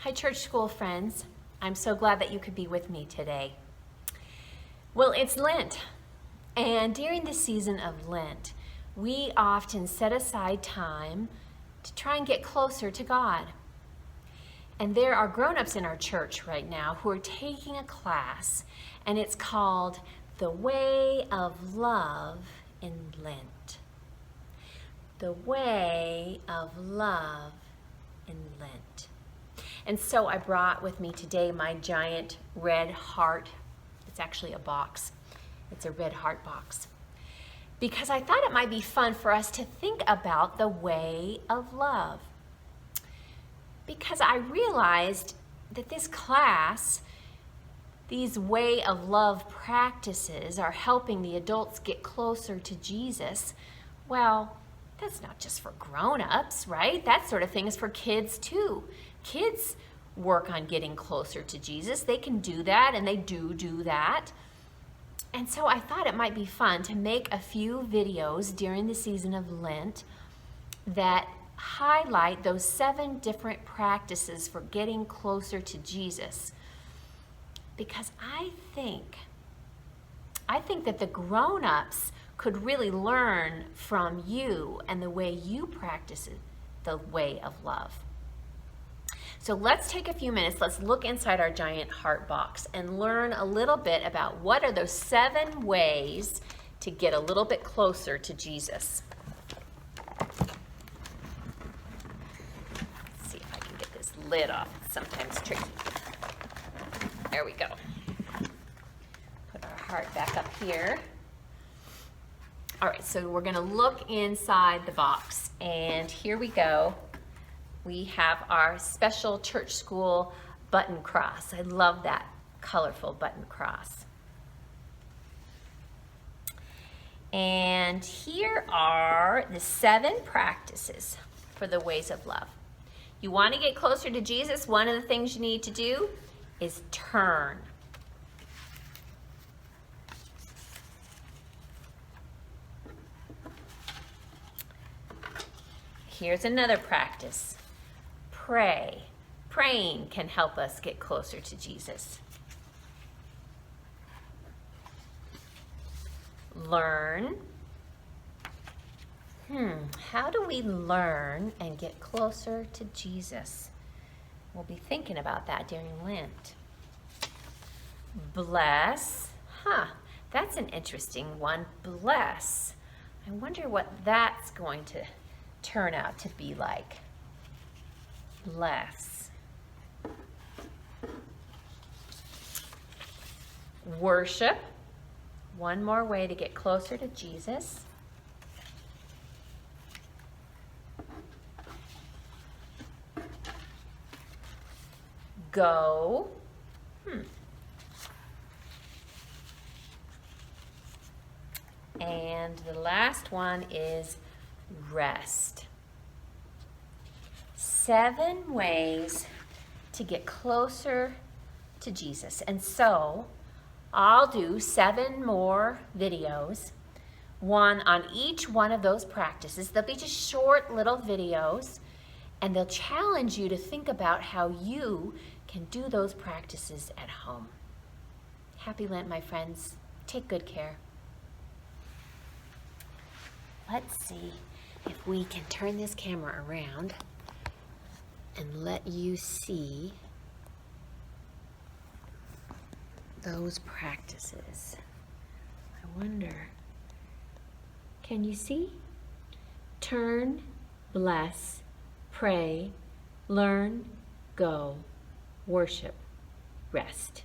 Hi, church school friends. I'm so glad that you could be with me today. Well, it's Lent, and during the season of Lent, we often set aside time to try and get closer to God. And there are grown-ups in our church right now who are taking a class, and it's called The Way of Love in Lent. The Way of Love in Lent. And so I brought with me today my giant red heart. It's actually a box. It's a red heart box. Because I thought it might be fun for us to think about the way of love. Because I realized that this class, these way of love practices are helping the adults get closer to Jesus. Well, that's not just for grown-ups, right? That sort of thing is for kids too. Kids work on getting closer to Jesus. They can do that, and they do that. And so I thought it might be fun to make a few videos during the season of Lent that highlight those 7 different practices for getting closer to Jesus. Because I think that the grown-ups could really learn from you and the way you practice it, the way of love. So let's take a few minutes, let's look inside our giant heart box and learn a little bit about what are those 7 ways to get a little bit closer to Jesus. Let's see if I can get this lid off. It's sometimes tricky. There we go. Put our heart back up here. All right, so we're gonna look inside the box, and here we go. We have our special church school button cross. I love that colorful button cross. And here are the 7 practices for the ways of love. You want to get closer to Jesus, one of the things you need to do is turn. Here's another practice. Pray. Praying can help us get closer to Jesus. Learn. How do we learn and get closer to Jesus? We'll be thinking about that during Lent. Bless. That's an interesting one. Bless. I wonder what that's going to turn out to be like. Bless. Worship. One more way to get closer to Jesus. Go. And the last one is rest. 7 ways to get closer to Jesus. And so I'll do 7 more videos, one on each one of those practices. They'll be just short little videos, and they'll challenge you to think about how you can do those practices at home. Happy Lent, my friends. Take good care. Let's see if we can turn this camera around and let you see those practices. I wonder, can you see? Turn, bless, pray, learn, go, worship, rest.